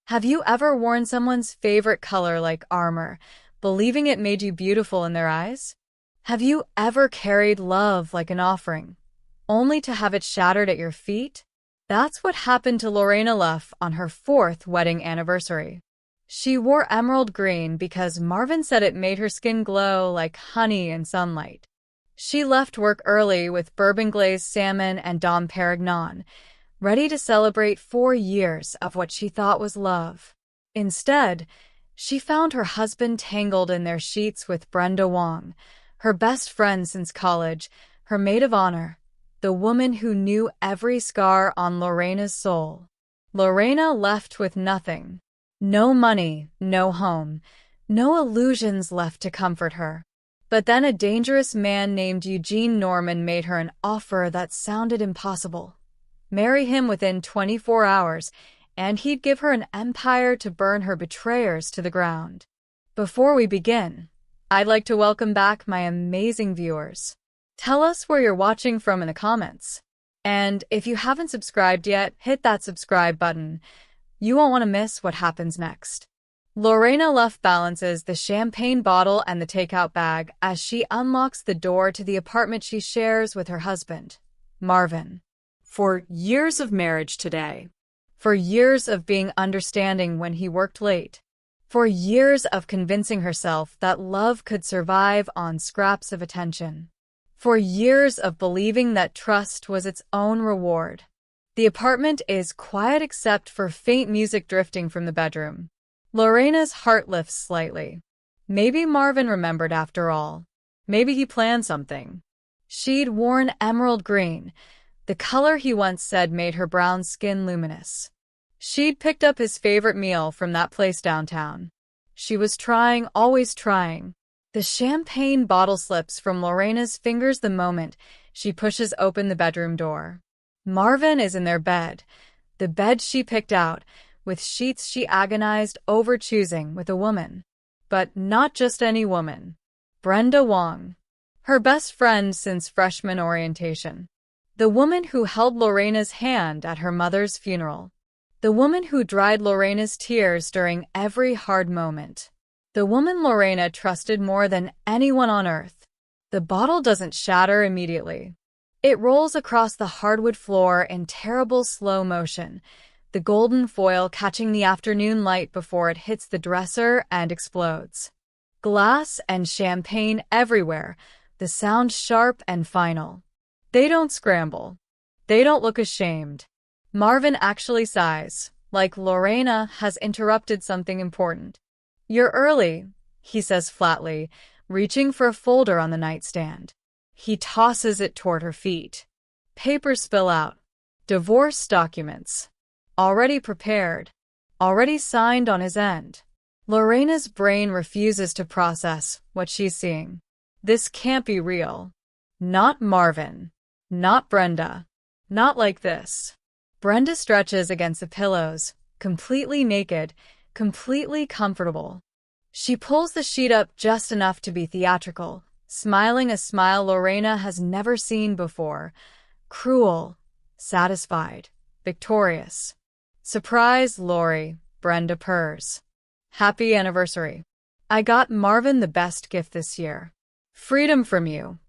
Have you ever worn someone's favorite color like armor, believing it made you beautiful in their eyes? Have you ever carried love like an offering, only to have it shattered at your feet? That's what happened to Lorena Luff on her 4th wedding anniversary. She wore emerald green because Marvin said it made her skin glow like honey in sunlight. She left work early with bourbon-glazed salmon and Dom Perignon, ready to celebrate 4 years of what she thought was love. Instead, she found her husband tangled in their sheets with Brenda Wong, her best friend since college, her maid of honor, the woman who knew every scar on Lorena's soul. Lorena left with nothing. No money, no home, no illusions left to comfort her. But then a dangerous man named Eugene Norman made her an offer that sounded impossible. Marry him within 24 hours, and he'd give her an empire to burn her betrayers to the ground. Before we begin, I'd like to welcome back my amazing viewers. Tell us where you're watching from in the comments. And if you haven't subscribed yet, hit that subscribe button. You won't want to miss what happens next. Lorena Luff balances the champagne bottle and the takeout bag as she unlocks the door to the apartment she shares with her husband, Marvin. For years of marriage today. For years of being understanding when he worked late. For years of convincing herself that love could survive on scraps of attention. For years of believing that trust was its own reward. The apartment is quiet except for faint music drifting from the bedroom. Lorena's heart lifts slightly. Maybe Marvin remembered after all. Maybe he planned something. She'd worn emerald green, the color he once said made her brown skin luminous. She'd picked up his favorite meal from that place downtown. She was trying, always trying. The champagne bottle slips from Lorena's fingers the moment she pushes open the bedroom door. Marvin is in their bed, the bed she picked out, with sheets she agonized over choosing with a woman. But not just any woman. Brenda Wong. Her best friend since freshman orientation. The woman who held Lorena's hand at her mother's funeral. The woman who dried Lorena's tears during every hard moment. The woman Lorena trusted more than anyone on earth. The bottle doesn't shatter immediately. It rolls across the hardwood floor in terrible slow motion, the golden foil catching the afternoon light before it hits the dresser and explodes. Glass and champagne everywhere, the sound sharp and final. They don't scramble. They don't look ashamed. Marvin actually sighs, like Lorena has interrupted something important. "You're early," he says flatly, reaching for a folder on the nightstand. He tosses it toward her feet. Papers spill out. Divorce documents. Already prepared. Already signed on his end. Lorena's brain refuses to process what she's seeing. This can't be real. Not Marvin. Not Brenda. Not like this. Brenda stretches against the pillows, completely naked, completely comfortable. She pulls the sheet up just enough to be theatrical, smiling a smile Lorena has never seen before. Cruel, satisfied, victorious. "Surprise, Lori," Brenda purrs. "Happy anniversary. I got Marvin the best gift this year. Freedom from you."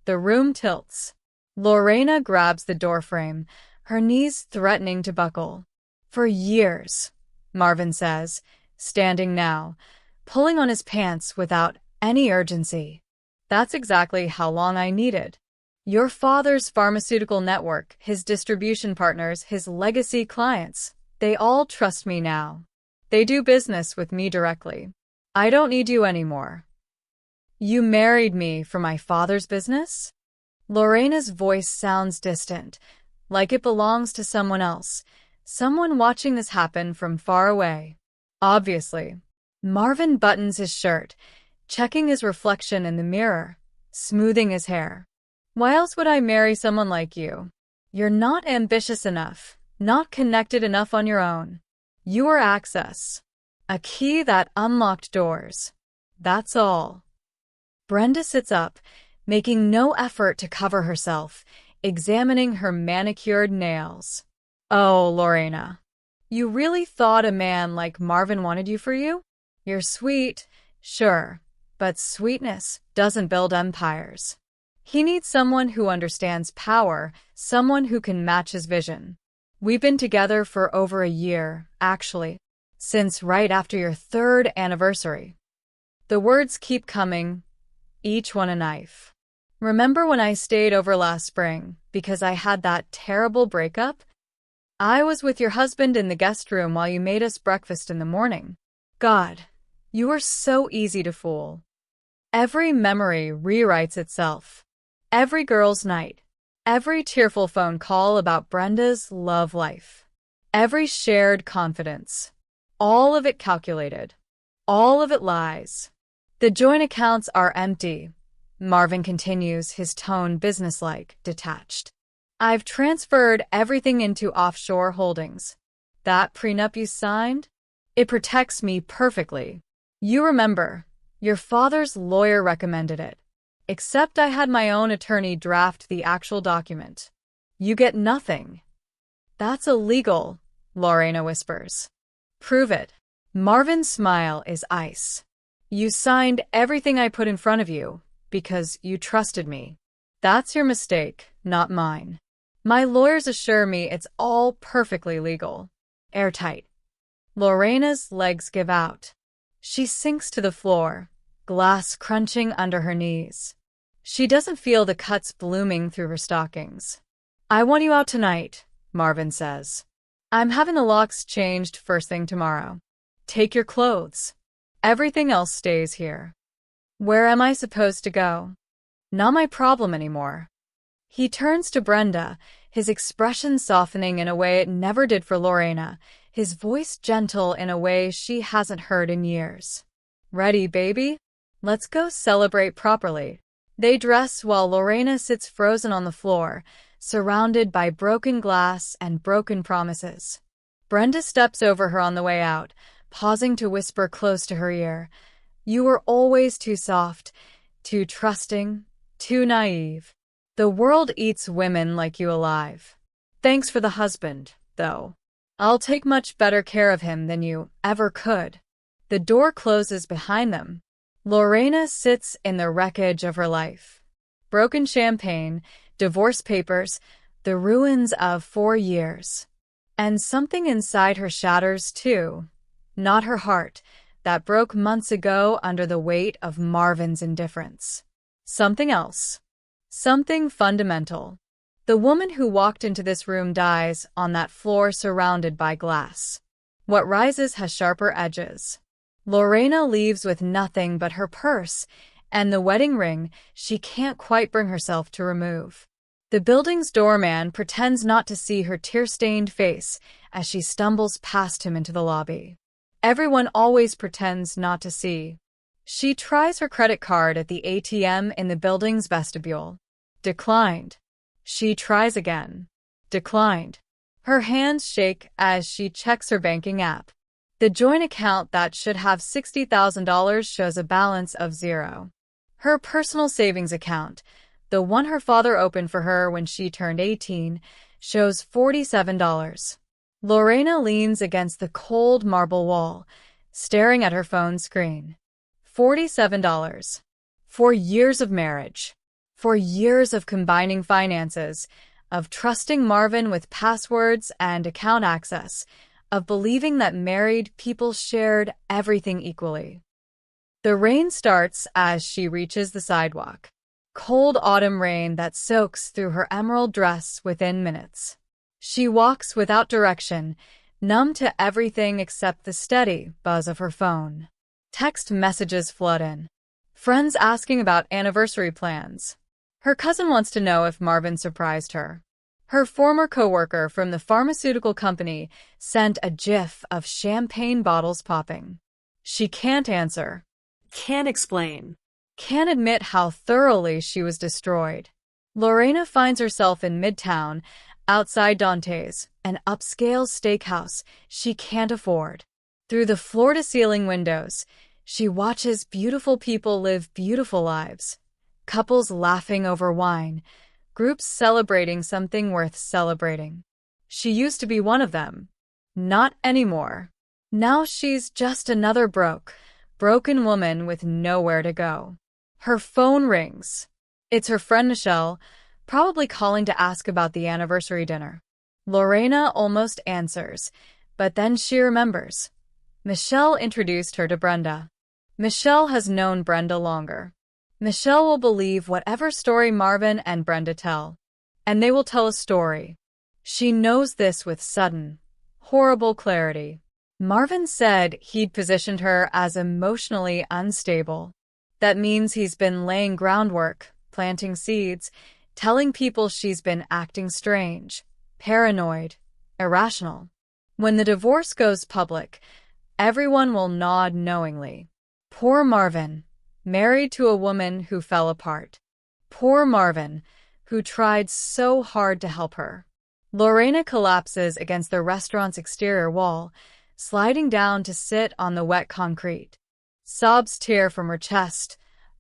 The room tilts. Lorena grabs the doorframe, her knees threatening to buckle. "For years," Marvin says, standing now, pulling on his pants without any urgency. "That's exactly how long I needed. Your father's pharmaceutical network, his distribution partners, his legacy clients, they all trust me now. They do business with me directly. I don't need you anymore." "You married me for my father's business?" Lorena's voice sounds distant, like it belongs to someone else, someone watching this happen from far away. Obviously. Marvin buttons his shirt, checking his reflection in the mirror, smoothing his hair. "Why else would I marry someone like you? You're not ambitious enough, not connected enough on your own. You are access. A key that unlocked doors. That's all." Brenda sits up, making no effort to cover herself, examining her manicured nails. "Oh, Lorena. You really thought a man like Marvin wanted you for you? You're sweet, sure, but sweetness doesn't build empires. He needs someone who understands power, someone who can match his vision. We've been together for over a year, actually, since right after your 3rd anniversary. The words keep coming, each one a knife. Remember when I stayed over last spring because I had that terrible breakup? I was with your husband in the guest room while you made us breakfast in the morning. God, you were so easy to fool. Every memory rewrites itself. Every girl's night. Every tearful phone call about Brenda's love life. Every shared confidence. All of it calculated. All of it lies. The joint accounts are empty. Marvin continues, his tone businesslike, detached. I've transferred everything into offshore holdings. That prenup you signed? It protects me perfectly. You remember, your father's lawyer recommended it. Except I had my own attorney draft the actual document. You get nothing. That's illegal, Lorena whispers. Prove it. Marvin's smile is ice. You signed everything I put in front of you because you trusted me. That's your mistake, not mine. My lawyers assure me it's all perfectly legal. Airtight. Lorena's legs give out. She sinks to the floor, glass crunching under her knees. She doesn't feel the cuts blooming through her stockings. I want you out tonight, Marvin says. I'm having the locks changed first thing tomorrow. Take your clothes. Everything else stays here. Where am I supposed to go? Not my problem anymore. He turns to Brenda, his expression softening in a way it never did for Lorena, his voice gentle in a way she hasn't heard in years. Ready, baby? Let's go celebrate properly. They dress while Lorena sits frozen on the floor, surrounded by broken glass and broken promises. Brenda steps over her on the way out, pausing to whisper close to her ear. You were always too soft, too trusting, too naive. The world eats women like you alive. Thanks for the husband, though. I'll take much better care of him than you ever could. The door closes behind them. Lorena sits in the wreckage of her life. Broken champagne, divorce papers, the ruins of 4 years. And something inside her shatters too. Not her heart, that broke months ago under the weight of Marvin's indifference. Something else. Something fundamental. The woman who walked into this room dies on that floor surrounded by glass. What rises has sharper edges. Lorena leaves with nothing but her purse and the wedding ring she can't quite bring herself to remove. The building's doorman pretends not to see her tear-stained face as she stumbles past him into the lobby. Everyone always pretends not to see. She tries her credit card at the ATM in the building's vestibule. Declined. She tries again. Declined. Her hands shake as she checks her banking app. The joint account that should have $60,000 shows a balance of 0. Her personal savings account, the one her father opened for her when she turned 18, shows $47. Lorena leans against the cold marble wall, staring at her phone screen. $47. 4 years of marriage. 4 years of combining finances, of trusting Marvin with passwords and account access, of believing that married people shared everything equally. The rain starts as she reaches the sidewalk. Cold autumn rain that soaks through her emerald dress within minutes. She walks without direction, numb to everything except the steady buzz of her phone. Text messages flood in. Friends asking about anniversary plans. Her cousin wants to know if Marvin surprised her. Her former coworker from the pharmaceutical company sent a gif of champagne bottles popping. She can't answer. Can't explain. Can't admit how thoroughly she was destroyed. Lorena finds herself in Midtown, outside Dante's, an upscale steakhouse she can't afford. Through the floor-to-ceiling windows, she watches beautiful people live beautiful lives. Couples laughing over wine, groups celebrating something worth celebrating. She used to be one of them. Not anymore. Now she's just another broken woman with nowhere to go. Her phone rings. It's her friend Michelle, probably calling to ask about the anniversary dinner. Lorena almost answers, but then she remembers. Michelle introduced her to Brenda. Michelle has known Brenda longer. Michelle will believe whatever story Marvin and Brenda tell. And they will tell a story. She knows this with sudden, horrible clarity. Marvin said he'd positioned her as emotionally unstable. That means he's been laying groundwork, planting seeds, telling people she's been acting strange, paranoid, irrational. When the divorce goes public, everyone will nod knowingly. Poor Marvin, married to a woman who fell apart. Poor Marvin, who tried so hard to help her. Lorena collapses against the restaurant's exterior wall, sliding down to sit on the wet concrete. Sobs tear from her chest,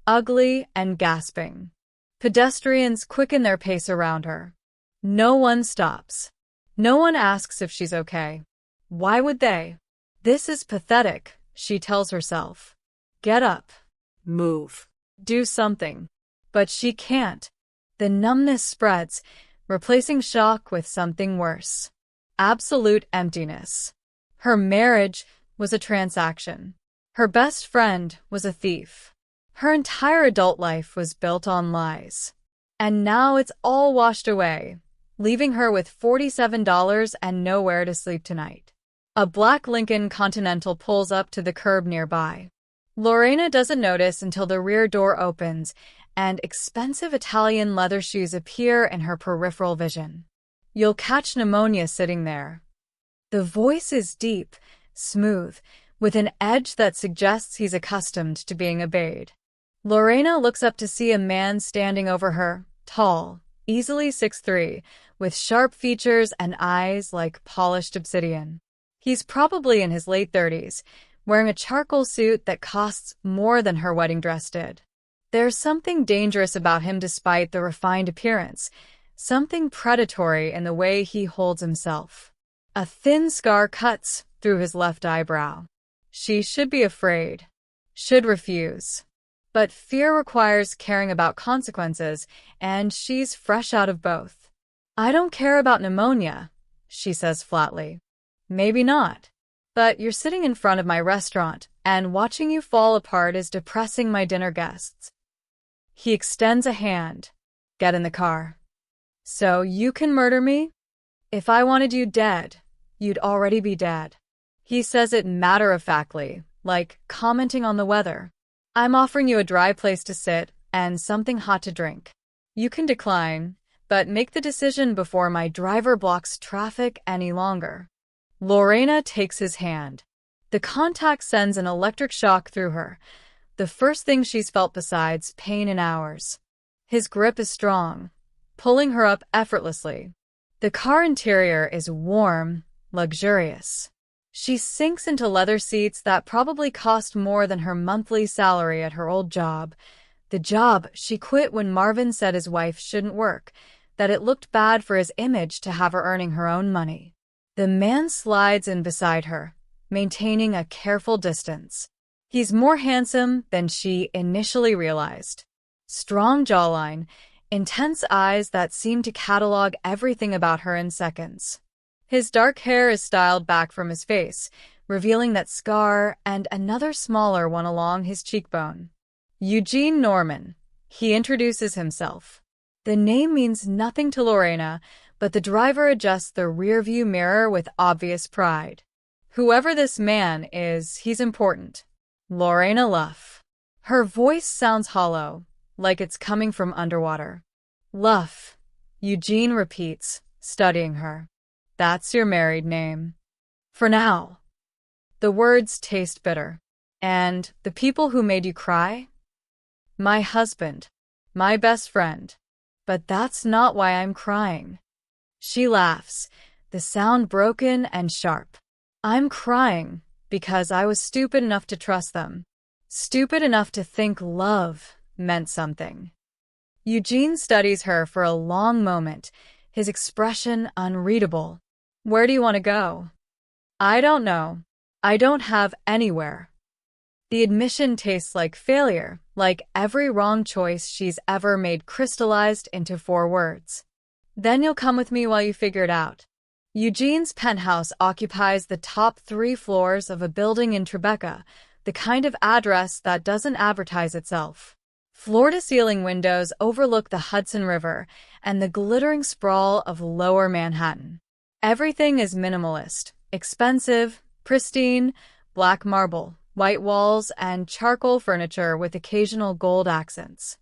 ugly and gasping. Pedestrians quicken their pace around her. No one stops. No one asks if she's okay. Why would they? This is pathetic, she tells herself. Get up. Move. Do something. But she can't. The numbness spreads, replacing shock with something worse. Absolute emptiness. Her marriage was a transaction. Her best friend was a thief. Her entire adult life was built on lies. And now it's all washed away, leaving her with $47 and nowhere to sleep tonight. A black Lincoln Continental pulls up to the curb nearby. Lorena doesn't notice until the rear door opens and expensive Italian leather shoes appear in her peripheral vision. You'll catch pneumonia sitting there. The voice is deep, smooth, with an edge that suggests he's accustomed to being obeyed. Lorena looks up to see a man standing over her, tall, easily 6'3", with sharp features and eyes like polished obsidian. He's probably in his late 30s, wearing a charcoal suit that costs more than her wedding dress did. There's something dangerous about him despite the refined appearance, something predatory in the way he holds himself. A thin scar cuts through his left eyebrow. She should be afraid, should refuse. But fear requires caring about consequences, and she's fresh out of both. I don't care about pneumonia, she says flatly. Maybe not. But you're sitting in front of my restaurant, and watching you fall apart is depressing my dinner guests. He extends a hand. Get in the car. So you can murder me? If I wanted you dead, you'd already be dead. He says it matter-of-factly, like commenting on the weather. I'm offering you a dry place to sit and something hot to drink. You can decline, but make the decision before my driver blocks traffic any longer. Lorena takes his hand. The contact sends an electric shock through her, the first thing she's felt besides pain in hours. His grip is strong, pulling her up effortlessly. The car interior is warm, luxurious. She sinks into leather seats that probably cost more than her monthly salary at her old job, the job she quit when Marvin said his wife shouldn't work, that it looked bad for his image to have her earning her own money. The man slides in beside her, maintaining a careful distance. He's more handsome than she initially realized. Strong jawline, intense eyes that seem to catalog everything about her in seconds. His dark hair is styled back from his face, revealing that scar and another smaller one along his cheekbone. Eugene Norman. He introduces himself. The name means nothing to Lorena, but the driver adjusts the rearview mirror with obvious pride. Whoever this man is, he's important. Lorena Luff. Her voice sounds hollow, like it's coming from underwater. Luff, Eugene repeats, studying her. That's your married name. For now. The words taste bitter. And the people who made you cry? My husband. My best friend. But that's not why I'm crying. She laughs, the sound broken and sharp. I'm crying because I was stupid enough to trust them. Stupid enough to think love meant something. Eugene studies her for a long moment, his expression unreadable. Where do you want to go? I don't know. I don't have anywhere. The admission tastes like failure, like every wrong choice she's ever made crystallized into 4 words. Then you'll come with me while you figure it out. Eugene's penthouse occupies the top 3 floors of a building in Tribeca, the kind of address that doesn't advertise itself. Floor-to-ceiling windows overlook the Hudson River and the glittering sprawl of Lower Manhattan. Everything is minimalist, expensive, pristine, black marble, white walls, and charcoal furniture with occasional gold accents.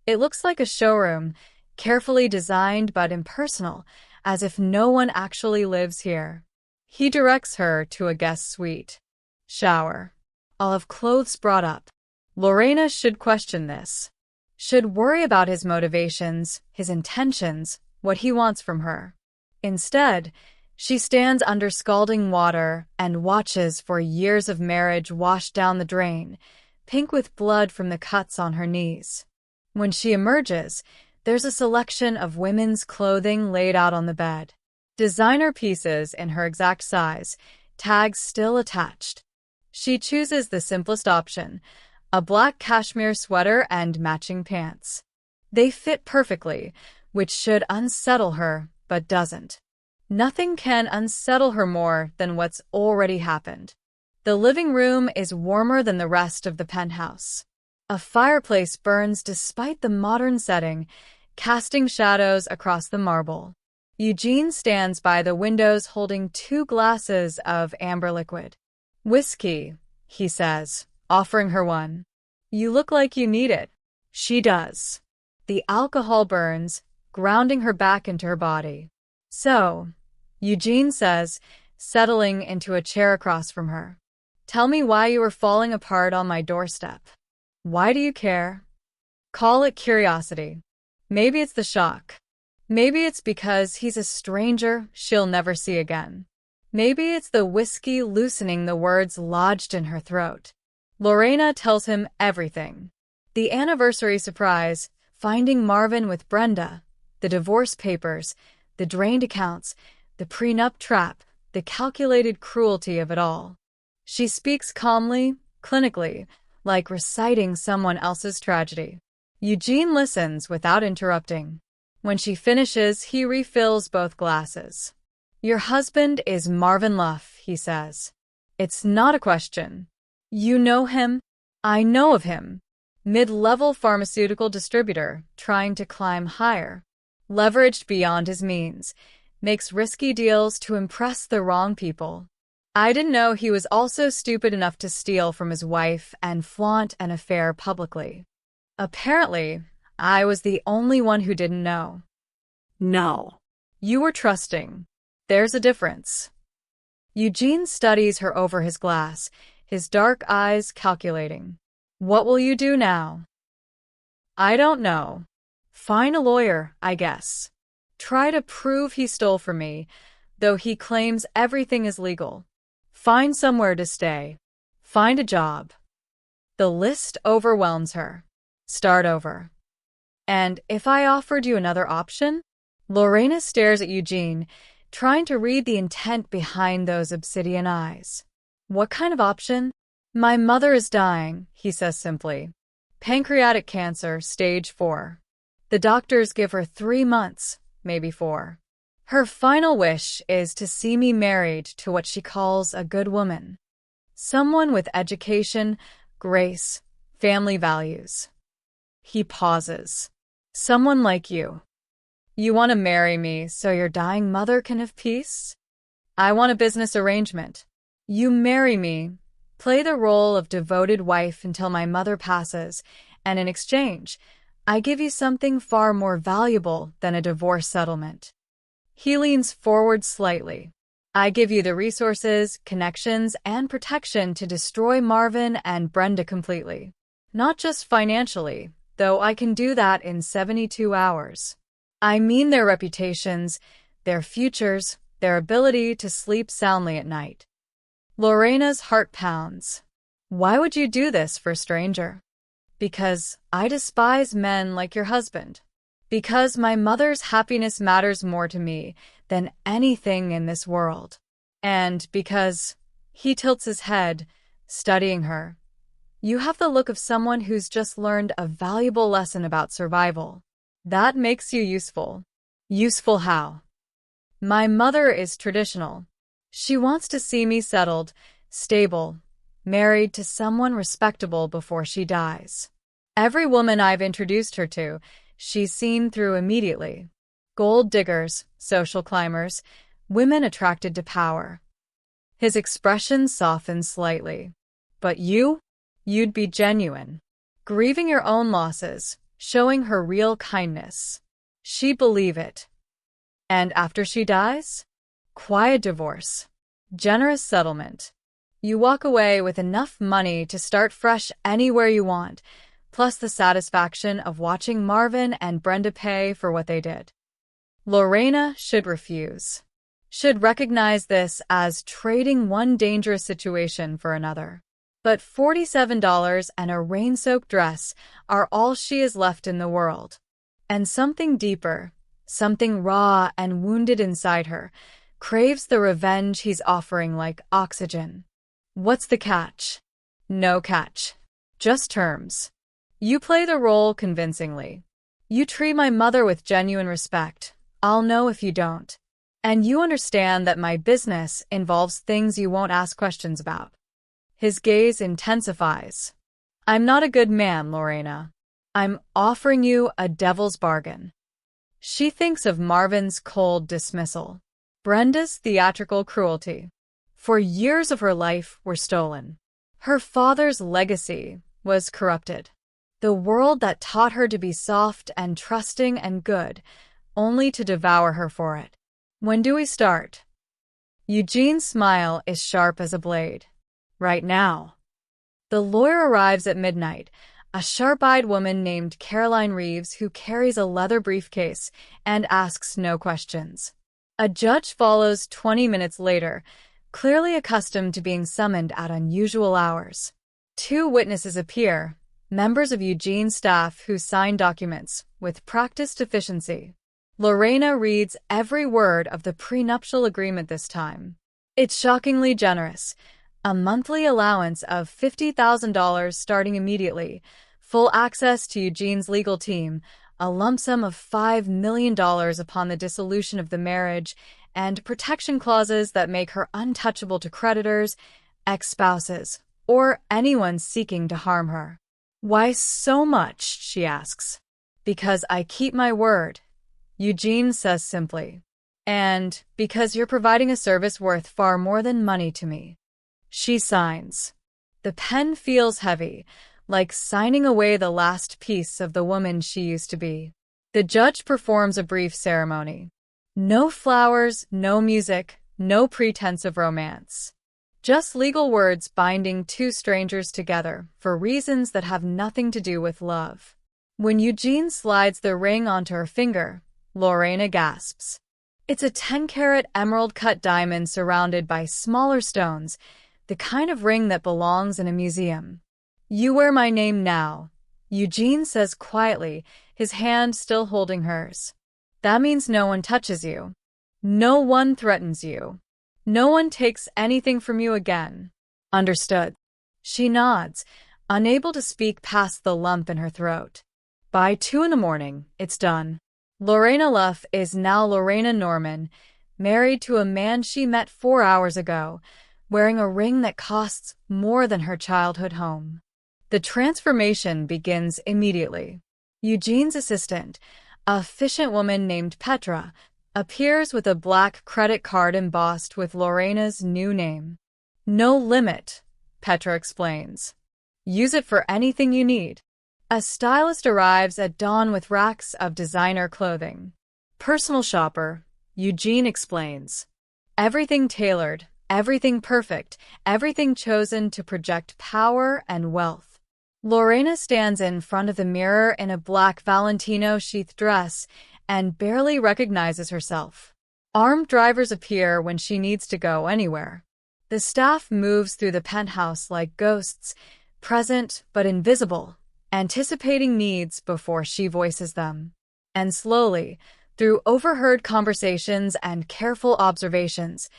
It looks like a showroom, carefully designed but impersonal, as if no one actually lives here. He directs her to a guest suite. Shower. I'll have clothes brought up. Lorena should question this. Should worry about his motivations, his intentions, what he wants from her. Instead, she stands under scalding water and watches for years of marriage wash down the drain, pink with blood from the cuts on her knees. When she emerges, there's a selection of women's clothing laid out on the bed. Designer pieces in her exact size, tags still attached. She chooses the simplest option, a black cashmere sweater and matching pants. They fit perfectly, which should unsettle her, but doesn't. Nothing can unsettle her more than what's already happened. The living room is warmer than the rest of the penthouse. A fireplace burns despite the modern setting, casting shadows across the marble. Eugene stands by the windows holding 2 glasses of amber liquid. Whiskey, he says, offering her one. You look like you need it. She does. The alcohol burns, grounding her back into her body. So, Eugene says, settling into a chair across from her. Tell me why you were falling apart on my doorstep. Why do you care? Call it curiosity. Maybe it's the shock. Maybe it's because he's a stranger she'll never see again. Maybe it's the whiskey loosening the words lodged in her throat. Lorena tells him everything. The anniversary surprise, finding Marvin with Brenda, the divorce papers, the drained accounts, the prenup trap, the calculated cruelty of it all. She speaks calmly, clinically, like reciting someone else's tragedy. Eugene listens without interrupting. When she finishes, he refills both glasses. Your husband is Marvin Luff, he says. It's not a question. You know him? I know of him. Mid-level pharmaceutical distributor, trying to climb higher. Leveraged beyond his means. Makes risky deals to impress the wrong people. I didn't know he was also stupid enough to steal from his wife and flaunt an affair publicly. Apparently, I was the only one who didn't know. No. You were trusting. There's a difference. Eugene studies her over his glass, his dark eyes calculating. What will you do now? I don't know. Find a lawyer, I guess. Try to prove he stole from me, though he claims everything is legal. Find somewhere to stay. Find a job. The list overwhelms her. Start over. And if I offered you another option? Lorena stares at Eugene, trying to read the intent behind those obsidian eyes. What kind of option? My mother is dying, he says simply. Pancreatic cancer, stage 4. The doctors give her 3 months, maybe 4. Her final wish is to see me married to what she calls a good woman. Someone with education, grace, family values. He pauses. Someone like you. You want to marry me so your dying mother can have peace? I want a business arrangement. You marry me, play the role of devoted wife until my mother passes, and in exchange, I give you something far more valuable than a divorce settlement. He leans forward slightly. I give you the resources, connections, and protection to destroy Marvin and Brenda completely. Not just financially, though I can do that in 72 hours. I mean their reputations, their futures, their ability to sleep soundly at night. Lorena's heart pounds. Why would you do this for a stranger? Because I despise men like your husband. Because my mother's happiness matters more to me than anything in this world. And because He tilts his head, studying her. You have the look of someone who's just learned a valuable lesson about survival. That makes you useful. Useful how? My mother is traditional. She wants to see me settled, stable, married to someone respectable before she dies. Every woman I've introduced her to, she's seen through immediately. Gold diggers, social climbers, women attracted to power. His expression softened slightly. But you'd be genuine. Grieving your own losses, showing her real kindness. She'd believe it. And after she dies? Quiet divorce. Generous settlement. You walk away with enough money to start fresh anywhere you want, plus the satisfaction of watching Marvin and Brenda pay for what they did. Lorena should refuse. Should recognize this as trading one dangerous situation for another. But $47 and a rain-soaked dress are all she is left in the world. And something deeper, something raw and wounded inside her, craves the revenge he's offering like oxygen. What's the catch? No catch. Just terms. You play the role convincingly. You treat my mother with genuine respect. I'll know if you don't. And you understand that my business involves things you won't ask questions about. His gaze intensifies. I'm not a good man, Lorena. I'm offering you a devil's bargain. She thinks of Marvin's cold dismissal. Brenda's theatrical cruelty. For years of her life were stolen. Her father's legacy was corrupted. The world that taught her to be soft and trusting and good, only to devour her for it. When do we start? Eugene's smile is sharp as a blade. Right now. The lawyer arrives at midnight, a sharp-eyed woman named Caroline Reeves who carries a leather briefcase and asks no questions. A judge follows 20 minutes later, clearly accustomed to being summoned at unusual hours. Two witnesses appear, members of Eugene's staff who sign documents with practiced efficiency. Lorena reads every word of the prenuptial agreement this time. It's shockingly generous. A monthly allowance of $50,000 starting immediately, full access to Eugene's legal team, a lump sum of $5 million upon the dissolution of the marriage, and protection clauses that make her untouchable to creditors, ex-spouses, or anyone seeking to harm her. Why so much, she asks. Because I keep my word, Eugene says simply. And because you're providing a service worth far more than money to me. She signs. The pen feels heavy, like signing away the last piece of the woman she used to be. The judge performs a brief ceremony. No flowers, no music, no pretense of romance. Just legal words binding two strangers together for reasons that have nothing to do with love. When Eugene slides the ring onto her finger, Lorena gasps. It's a 10-carat emerald-cut diamond surrounded by smaller stones, the kind of ring that belongs in a museum. You wear my name now, Eugene says quietly, his hand still holding hers. That means no one touches you. No one threatens you. No one takes anything from you again. Understood. She nods, unable to speak past the lump in her throat. By 2 a.m, it's done. Lorena Luff is now Lorena Norman, married to a man she met 4 hours ago, wearing a ring that costs more than her childhood home. The transformation begins immediately. Eugene's assistant, a efficient woman named Petra, appears with a black credit card embossed with Lorena's new name. No limit, Petra explains. Use it for anything you need. A stylist arrives at dawn with racks of designer clothing. Personal shopper, Eugene explains. Everything tailored, everything perfect, everything chosen to project power and wealth. Lorena stands in front of the mirror in a black Valentino sheath dress and barely recognizes herself. Armed drivers appear when she needs to go anywhere. The staff moves through the penthouse like ghosts, present but invisible, anticipating needs before she voices them. And slowly, through overheard conversations and careful observations,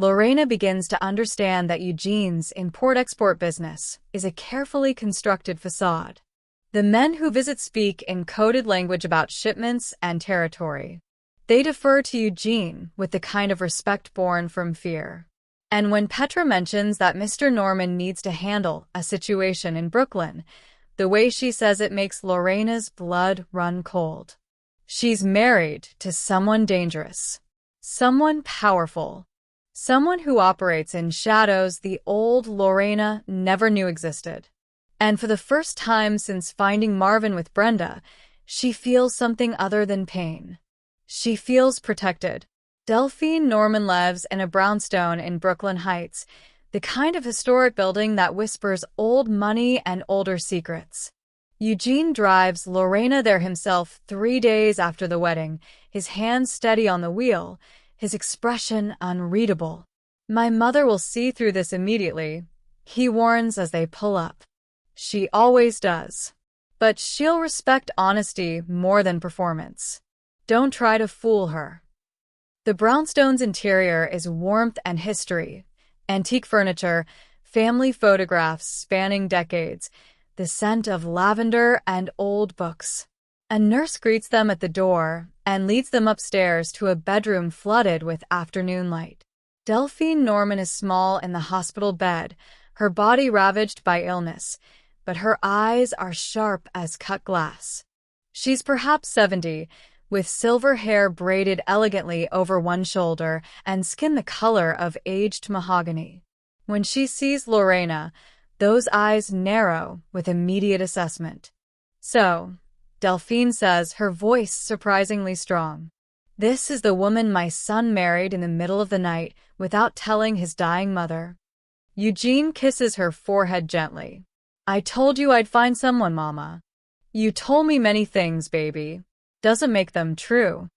Lorena begins to understand that Eugene's import-export business is a carefully constructed facade. The men who visit speak in coded language about shipments and territory. They defer to Eugene with the kind of respect born from fear. And when Petra mentions that Mr. Norman needs to handle a situation in Brooklyn, the way she says it makes Lorena's blood run cold. She's married to someone dangerous, someone powerful, someone who operates in shadows the old Lorena never knew existed. And for the first time since finding Marvin with Brenda, she feels something other than pain. She feels protected. Delphine Norman lives in a brownstone in Brooklyn Heights, the kind of historic building that whispers old money and older secrets. Eugene drives Lorena there himself 3 days after the wedding, his hands steady on the wheel, his expression unreadable. "My mother will see through this immediately," he warns as they pull up. She always does. But she'll respect honesty more than performance. Don't try to fool her. The brownstone's interior is warmth and history. Antique furniture, family photographs spanning decades, the scent of lavender and old books. A nurse greets them at the door and leads them upstairs to a bedroom flooded with afternoon light. Delphine Norman is small in the hospital bed, her body ravaged by illness, but her eyes are sharp as cut glass. She's perhaps 70, with silver hair braided elegantly over one shoulder and skin the color of aged mahogany. When she sees Lorena, those eyes narrow with immediate assessment. "So," Delphine says, her voice surprisingly strong, "this is the woman my son married in the middle of the night without telling his dying mother." Eugene kisses her forehead gently. "I told you I'd find someone, Mama. You told me many things, baby. Doesn't make them true."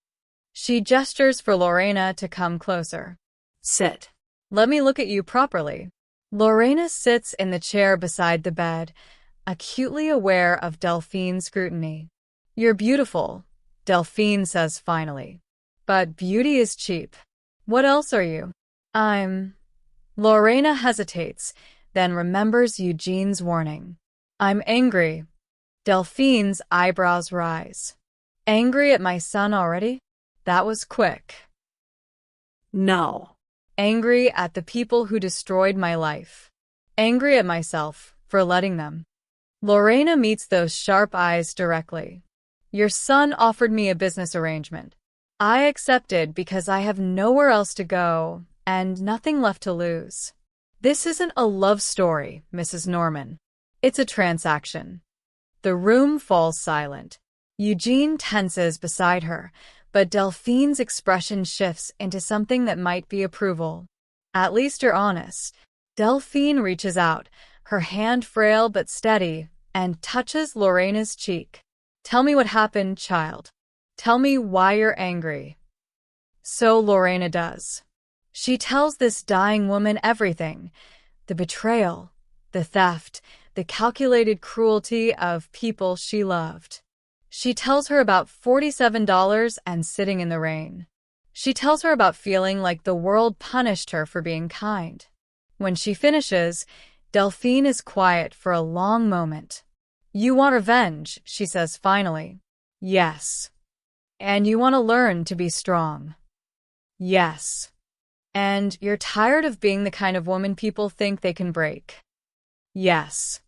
She gestures for Lorena to come closer. "Sit. Let me look at you properly." Lorena sits in the chair beside the bed, acutely aware of Delphine's scrutiny. "You're beautiful," Delphine says finally. "But beauty is cheap. What else are you?" Lorena hesitates, then remembers Eugene's warning. "I'm angry." Delphine's eyebrows rise. "Angry at my son already? That was quick." "No." "Angry at the people who destroyed my life. Angry at myself for letting them." Lorena meets those sharp eyes directly. "Your son offered me a business arrangement. I accepted because I have nowhere else to go and nothing left to lose. This isn't a love story, Mrs. Norman. It's a transaction." The room falls silent. Eugene tenses beside her, but Delphine's expression shifts into something that might be approval. "At least you're honest." Delphine reaches out, her hand frail but steady, and touches Lorena's cheek. "Tell me what happened, child. Tell me why you're angry." So Lorena does. She tells this dying woman everything: the betrayal, the theft, the calculated cruelty of people she loved. She tells her about $47 and sitting in the rain. She tells her about feeling like the world punished her for being kind. When she finishes, Delphine is quiet for a long moment. "You want revenge," she says finally. "Yes." "And you want to learn to be strong." "Yes." "And you're tired of being the kind of woman people think they can break." "Yes."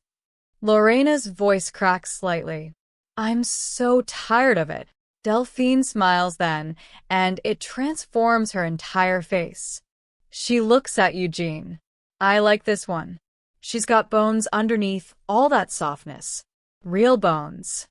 Lorena's voice cracks slightly. "I'm so tired of it." Delphine smiles then, and it transforms her entire face. She looks at Eugene. "I like this one. She's got bones underneath all that softness. Real bones."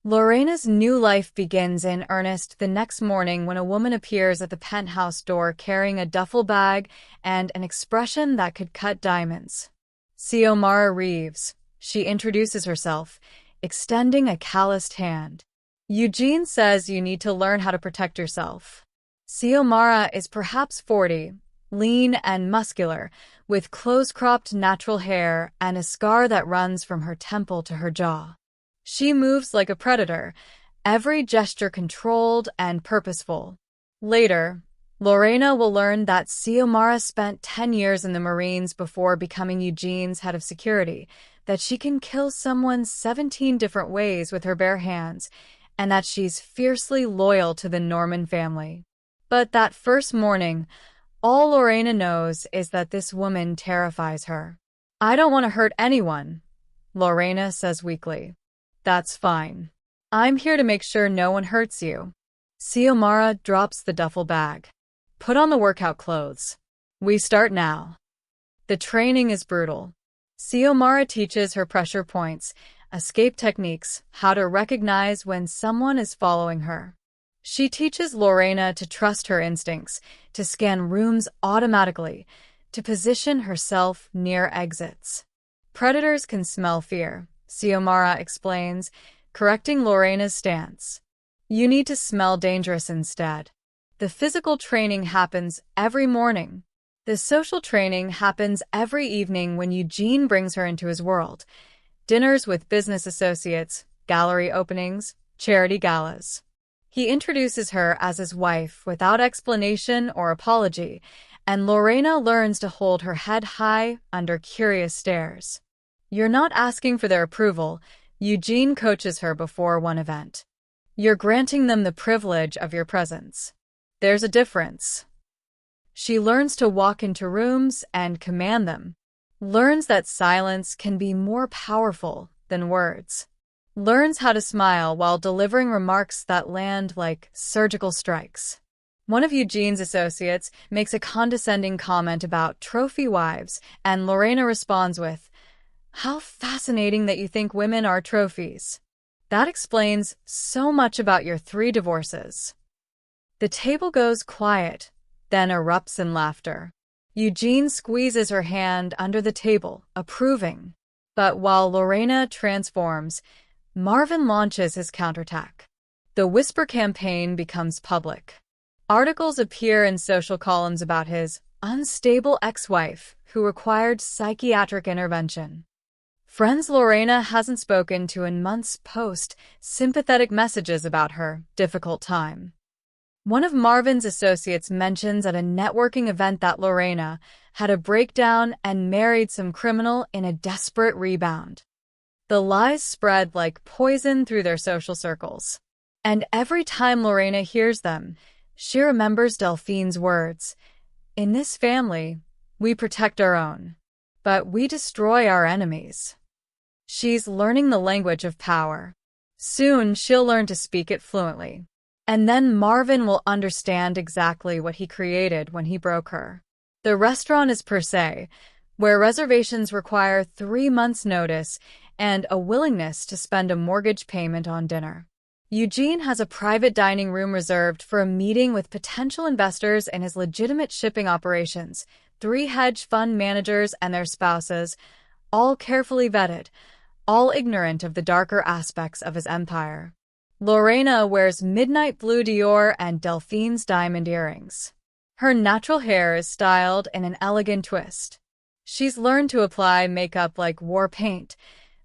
Lorena's new life begins in earnest the next morning when a woman appears at the penthouse door carrying a duffel bag and an expression that could cut diamonds. Xiomara Reeves, she introduces herself, extending a calloused hand. "Eugene says you need to learn how to protect yourself." Xiomara is perhaps 40, lean and muscular, with close-cropped natural hair and a scar that runs from her temple to her jaw. She moves like a predator, every gesture controlled and purposeful. Later, Lorena will learn that Xiomara spent 10 years in the Marines before becoming Eugene's head of security, that she can kill someone 17 different ways with her bare hands, and that she's fiercely loyal to the Norman family. But that first morning, all Lorena knows is that this woman terrifies her. "I don't want to hurt anyone," Lorena says weakly. "That's fine. I'm here to make sure no one hurts you." Xiomara drops the duffel bag. "Put on the workout clothes. We start now." The training is brutal. Xiomara teaches her pressure points, escape techniques, how to recognize when someone is following her. She teaches Lorena to trust her instincts, to scan rooms automatically, to position herself near exits. "Predators can smell fear," Xiomara explains, correcting Lorena's stance. "You need to smell dangerous instead." The physical training happens every morning. The social training happens every evening when Eugene brings her into his world. Dinners with business associates, gallery openings, charity galas. He introduces her as his wife without explanation or apology, and Lorena learns to hold her head high under curious stares. "You're not asking for their approval," Eugene coaches her before one event. "You're granting them the privilege of your presence. There's a difference." She learns to walk into rooms and command them, learns that silence can be more powerful than words, learns how to smile while delivering remarks that land like surgical strikes. One of Eugene's associates makes a condescending comment about trophy wives, and Lorena responds with, "How fascinating that you think women are trophies. That explains so much about your 3 divorces." The table goes quiet, then erupts in laughter. Eugene squeezes her hand under the table, approving. But while Lorena transforms, Marvin launches his counterattack. The Whisper campaign becomes public. Articles appear in social columns about his unstable ex-wife who required psychiatric intervention. Friends Lorena hasn't spoken to in months post sympathetic messages about her difficult time. One of Marvin's associates mentions at a networking event that Lorena had a breakdown and married some criminal in a desperate rebound. The lies spread like poison through their social circles. And every time Lorena hears them, she remembers Delphine's words. "In this family, we protect our own, but we destroy our enemies." She's learning the language of power. Soon, she'll learn to speak it fluently. And then Marvin will understand exactly what he created when he broke her. The restaurant is per se, where reservations require 3 months' notice and a willingness to spend a mortgage payment on dinner. Eugene has a private dining room reserved for a meeting with potential investors in his legitimate shipping operations, 3 hedge fund managers and their spouses, all carefully vetted, all ignorant of the darker aspects of his empire. Lorena wears midnight blue Dior and Delphine's diamond earrings. Her natural hair is styled in an elegant twist. She's learned to apply makeup like war paint,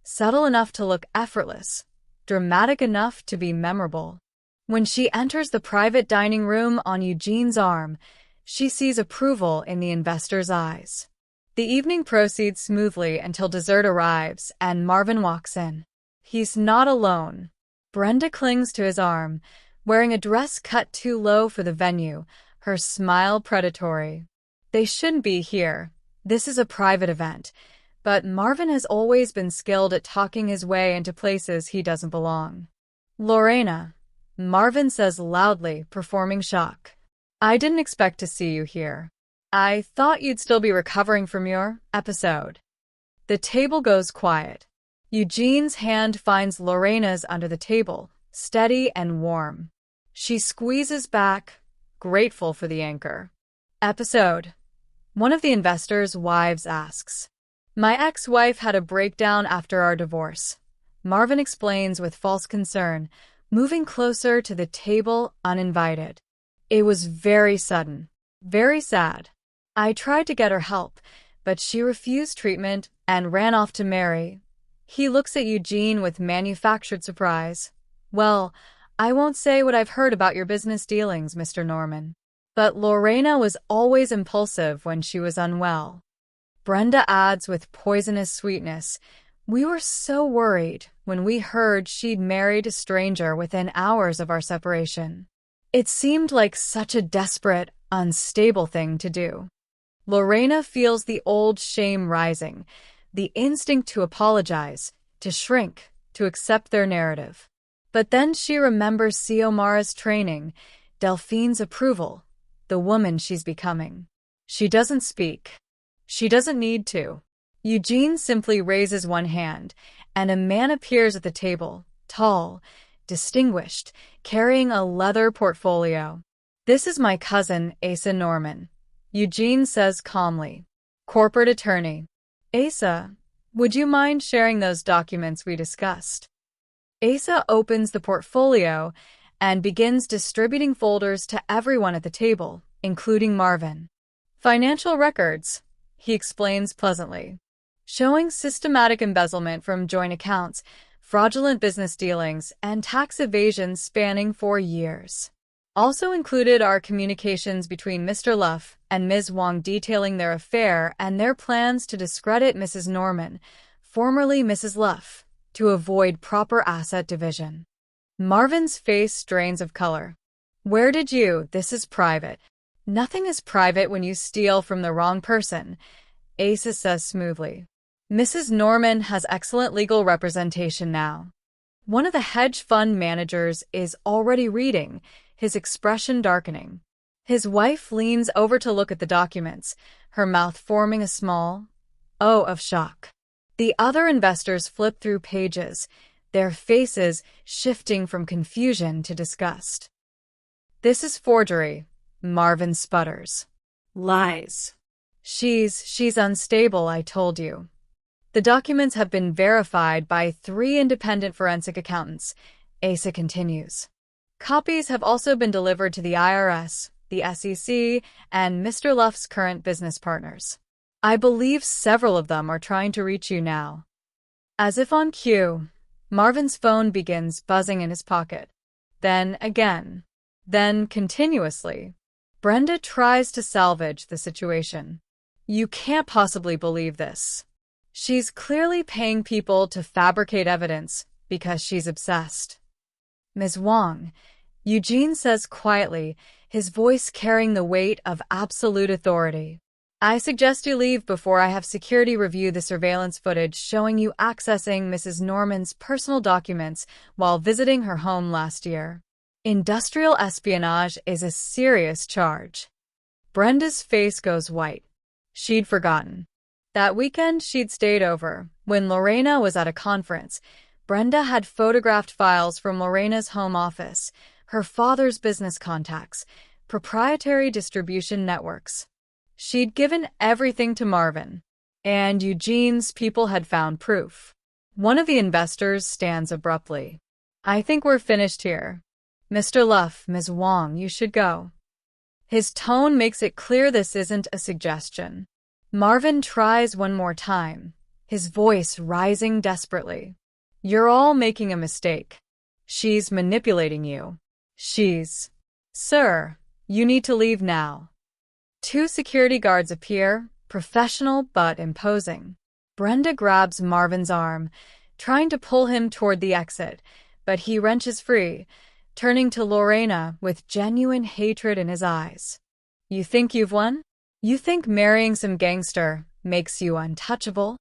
subtle enough to look effortless, dramatic enough to be memorable. When she enters the private dining room on Eugene's arm, she sees approval in the investor's eyes. The evening proceeds smoothly until dessert arrives and Marvin walks in. He's not alone. Brenda clings to his arm, wearing a dress cut too low for the venue, her smile predatory. They shouldn't be here. This is a private event. But Marvin has always been skilled at talking his way into places he doesn't belong. "Lorena," Marvin says loudly, performing shock. "I didn't expect to see you here. I thought you'd still be recovering from your episode." The table goes quiet. Eugene's hand finds Lorena's under the table, steady and warm. She squeezes back, grateful for the anchor. Episode. One of the investors' wives asks, "My ex-wife had a breakdown after our divorce," Marvin explains with false concern, moving closer to the table uninvited. "It was very sudden, very sad. I tried to get her help, but she refused treatment and ran off to marry." He looks at Eugene with manufactured surprise. "Well, I won't say what I've heard about your business dealings, Mr. Norman. But Lorena was always impulsive when she was unwell. Brenda adds with poisonous sweetness, "We were so worried when we heard she'd married a stranger within hours of our separation. It seemed like such a desperate, unstable thing to do." Lorena feels the old shame rising, the instinct to apologize, to shrink, to accept their narrative. But then she remembers Xiomara's training, Delphine's approval, the woman she's becoming. She doesn't speak. She doesn't need to. Eugene simply raises one hand, and a man appears at the table, tall, distinguished, carrying a leather portfolio. "This is my cousin, Asa Norman," Eugene says calmly. "Corporate attorney. Asa, would you mind sharing those documents we discussed?" Asa opens the portfolio and begins distributing folders to everyone at the table, including Marvin. "Financial records," he explains pleasantly, showing systematic embezzlement from joint accounts, fraudulent business dealings, and tax evasion spanning 4 years. Also included are communications between Mr. Luff and Ms. Wong detailing their affair and their plans to discredit Mrs. Norman, formerly Mrs. Luff, to avoid proper asset division. Marvin's face drains of color. "Where did you? This is private." "Nothing is private when you steal from the wrong person," Asa says smoothly. "Mrs. Norman has excellent legal representation now." One of the hedge fund managers is already reading, his expression darkening. His wife leans over to look at the documents, her mouth forming a small O of shock. The other investors flip through pages, their faces shifting from confusion to disgust. "This is forgery," Marvin sputters. "Lies. She's unstable, I told you." "The documents have been verified by 3 independent forensic accountants," Asa continues. "Copies have also been delivered to the IRS, the SEC, and Mr. Luff's current business partners. I believe several of them are trying to reach you now." As if on cue, Marvin's phone begins buzzing in his pocket. Then again. Then continuously. Brenda tries to salvage the situation. "You can't possibly believe this. She's clearly paying people to fabricate evidence because she's obsessed." "Ms. Wong," Eugene says quietly, his voice carrying the weight of absolute authority, "I suggest you leave before I have security review the surveillance footage showing you accessing Mrs. Norman's personal documents while visiting her home last year. Industrial espionage is a serious charge." Brenda's face goes white. She'd forgotten. That weekend she'd stayed over, when Lorena was at a conference, Brenda had photographed files from Lorena's home office, her father's business contacts, proprietary distribution networks. She'd given everything to Marvin, and Eugene's people had found proof. One of the investors stands abruptly. "I think we're finished here. Mr. Luff, Ms. Wong, you should go." His tone makes it clear this isn't a suggestion. Marvin tries one more time, his voice rising desperately. "You're all making a mistake. She's manipulating you. Sir, you need to leave now." 2 security guards appear, professional but imposing. Brenda grabs Marvin's arm, trying to pull him toward the exit, but he wrenches free, turning to Lorena with genuine hatred in his eyes. "You think you've won? You think marrying some gangster makes you untouchable?"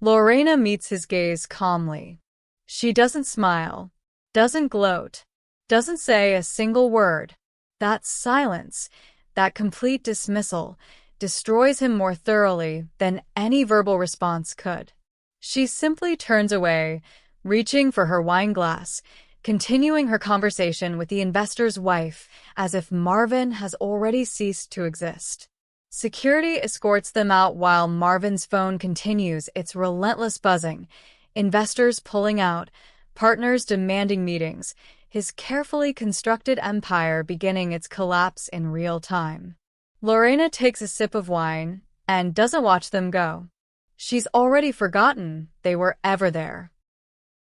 Lorena meets his gaze calmly. She doesn't smile, doesn't gloat, doesn't say a single word. That silence, that complete dismissal, destroys him more thoroughly than any verbal response could. She simply turns away, reaching for her wine glass, continuing her conversation with the investor's wife as if Marvin has already ceased to exist. Security escorts them out while Marvin's phone continues its relentless buzzing, investors pulling out, partners demanding meetings, his carefully constructed empire beginning its collapse in real time. Lorena takes a sip of wine and doesn't watch them go. She's already forgotten they were ever there.